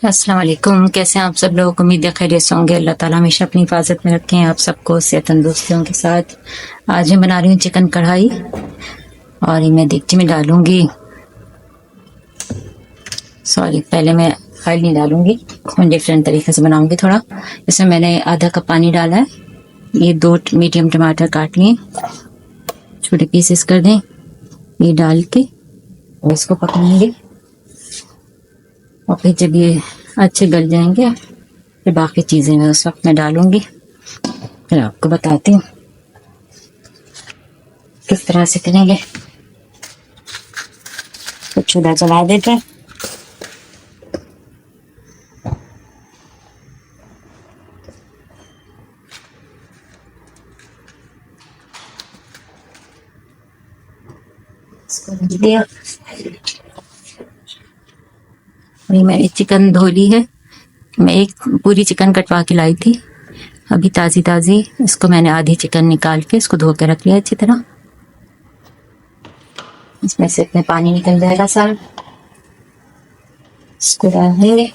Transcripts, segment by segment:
अस्सलाम वालेकुम। कैसे हैं आप सब लोग? उम्मीद है खैरियत से होंगे। अल्लाह ताला हमेशा अपनी हिफाजत में रखें आप सबको सेहत तंदुरुस्तियों के साथ। आज मैं बना रही हूँ चिकन कढ़ाई और ये मैं देगची में डालूंगी। सॉरी, पहले मैं ऑयल नहीं डालूंगी, मैं डिफरेंट तरीके से बनाऊंगी थोड़ा। इसमें मैंने आधा कप पानी डाला है। ये 2 मीडियम टमाटर काट लिए, छोटे पीसेस कर दें। ये डाल के और इसको पकाएंगे और फिर जब ये अच्छे गल जाएंगे फिर बाकी चीज़ें मैं उस वक्त में डालूंगी। फिर आपको बताती हूँ किस तरह से करेंगे। तो चूल्हा जला देते हैं। इसको रख दिया। अभी मैंने चिकन धो ली है। मैं एक पूरी चिकन कटवा के लाई थी, अभी ताज़ी ताज़ी। इसको मैंने आधी चिकन निकाल के इसको धो के रख लिया अच्छी तरह। इसमें से इतने पानी निकल जाएगा सारा। इसको डालेंगे।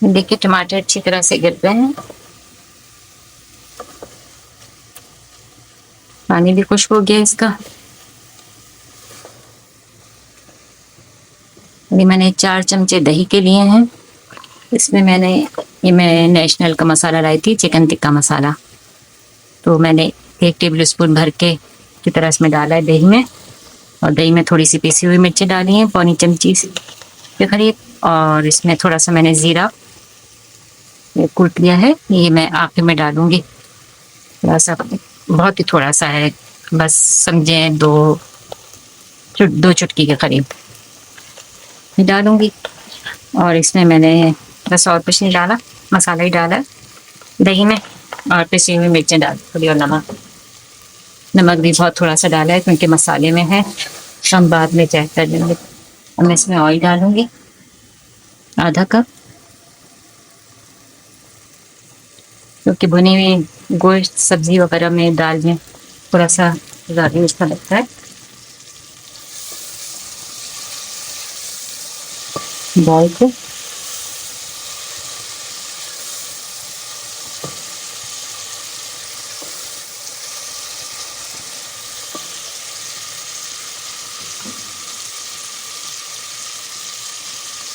देखिए टमाटर अच्छी तरह से गिर गए हैं, पानी भी खुश्क हो गया इसका। अभी मैंने 4 चमचे दही के लिए हैं। इसमें मैं नेशनल का मसाला लाई थी, चिकन टिक्का मसाला। तो मैंने 1 टेबल स्पून भर की तरह इसमें डाला है दही में। और दही में थोड़ी सी पिसी हुई मिर्ची डाली है, पौनी चमची के करीब। और इसमें थोड़ा सा मैंने ज़ीरा कूट लिया है, ये मैं आखिर में डालूंगी। थोड़ा सा, बहुत ही थोड़ा सा है, बस समझें 2 चुटकी के करीब डालूंगी। और इसमें मैंने बस और कुछ नहीं डाला, मसाला ही डाला दही में और पिसी हुई मिर्चें डाल थोड़ी, और नमक भी बहुत थोड़ा सा डाला है क्योंकि मसाले में है, हम बाद में चेक कर लेंगे। और मैं इसमें ऑयल डालूंगी आधा कप, क्योंकि भुनी हुई गोश्त सब्जी वगैरह में दाल में थोड़ा सा ज़्यादा अच्छा लगता है। डाल के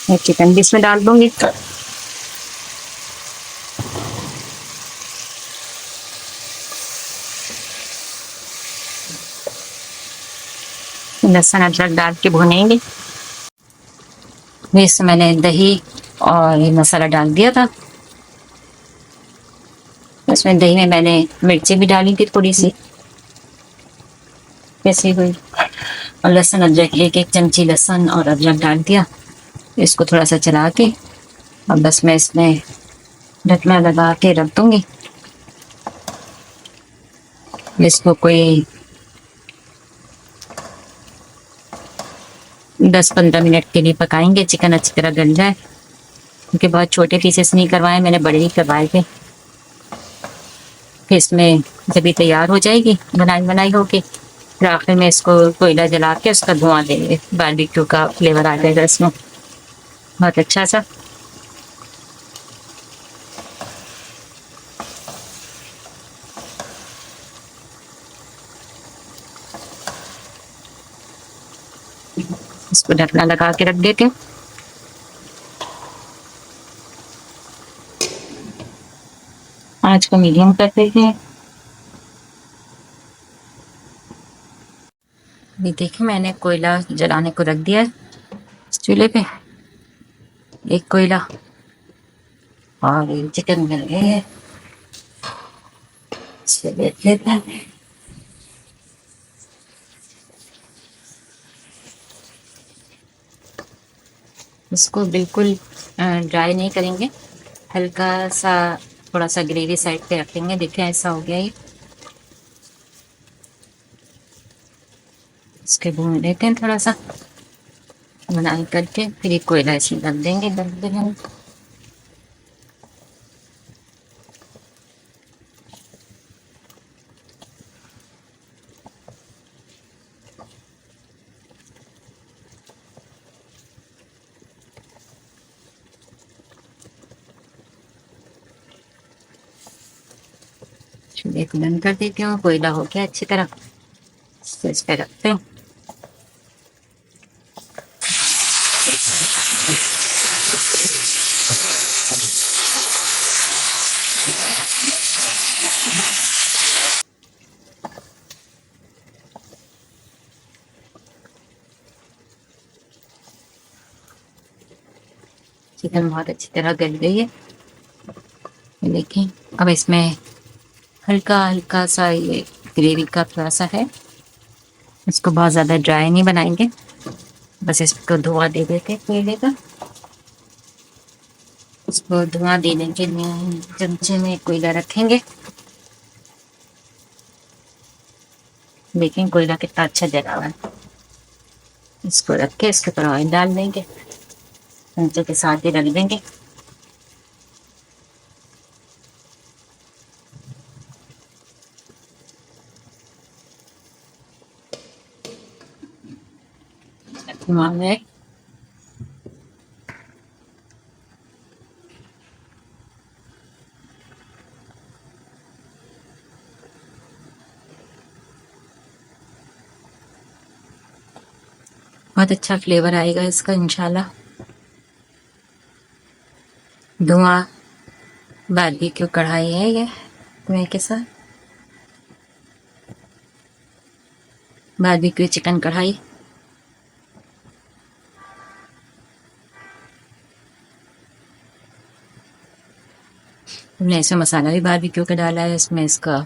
मैं चिकन भी इसमें डाल दूंगी। लहसुन अदरक डाल के भुनेंगे। इसमें मैंने दही और ये मसाला डाल दिया था। इसमें दही में मैंने मिर्ची भी डाली थी थोड़ी सी पिसी हुई, और लहसुन अदरक 1 चमची लहसुन और अदरक डाल दिया। इसको थोड़ा सा चला के और बस मैं इसमें ढकना लगा के रख दूंगी। इसको कोई 10-15 मिनट के लिए पकाएंगे, चिकन अच्छी तरह गल जाए, क्योंकि बहुत छोटे पीसेस नहीं करवाए मैंने, बड़े ही करवाए थे। फिर इसमें जब ये तैयार हो जाएगी बनाई होके, फिर आखिर में इसको कोयला जला के उसका धुआं देंगे, बारबेक्यू का फ्लेवर आ जाएगा इसमें बहुत अच्छा सा। इसको ढकना लगा के रख देते हैं। आंच को मीडियम कर देते हैं। ये देखिए मैंने कोयला जलाने को रख दिया है इस चूल्हे पे, एक कोयला, और ये चिकन गल गए है, इसको देख लेते हैं। इसको बिल्कुल ड्राई नहीं करेंगे, हल्का सा थोड़ा सा ग्रेवी साइड पे रखेंगे। देखिए ऐसा हो गया ये, इसके भून लेते हैं थोड़ा सा बनाई करके, फिर एक कोयला इसमें रख देंगे गल देंगे। चूल्हे को बंद कर देती हूँ। कोयला हो गया अच्छी तरह, तो इस पे रखते हैं। चिकन बहुत अच्छी तरह गल गई है, देखिए। अब इसमें हल्का हल्का सा ये ग्रेवी का थोड़ा सा है, इसको बहुत ज़्यादा ड्राई नहीं बनाएंगे, बस इसको धुआं दे देते कोयले का। इसको धुआं देने के लिए चमचे में कोयला रखेंगे। देखें कोयला कितना अच्छा जला हुआ है। इसको रख के इसके ऊपर ऑयल डाल देंगे, चमचे के साथ ही रख देंगे। घुमावे, बहुत अच्छा फ्लेवर आएगा इसका इंशाल्लाह। धुआं बारबेक्यू कढ़ाई है ये, धुएं के साथ बारबेक्यू चिकन कढ़ाई। हमने इसमें मसाला भी बारबेक्यू का डाला है, इसमें इसका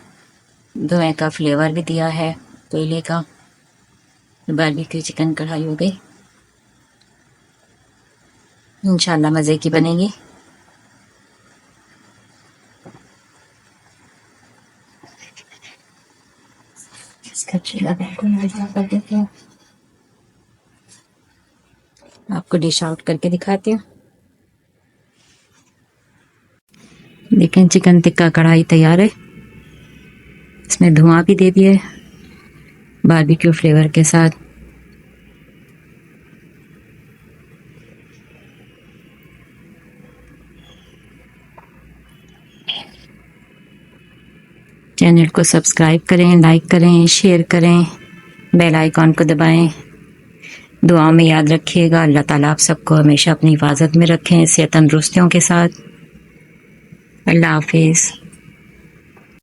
धुएं का फ्लेवर भी दिया है कोयले का। बारबेक्यू चिकन कढ़ाई हो गई, इंशाल्लाह मज़े की बनेगी। इसका चूल्हा बिल्कुल कर देते हैं। आपको डिश आउट करके दिखाती हूँ। देखें चिकन टिक्का कढ़ाई तैयार है, इसमें धुआं भी दे दिया है बारबेक्यू फ्लेवर के साथ। चैनल को सब्सक्राइब करें, लाइक करें, शेयर करें, बेल आइकॉन को दबाएं। दुआ में याद रखिएगा। अल्लाह ताला आप सबको हमेशा अपनी हिफाजत में रखें, सेहत तंदुरुस्तियों के साथ। अल्लाह हाफिज़।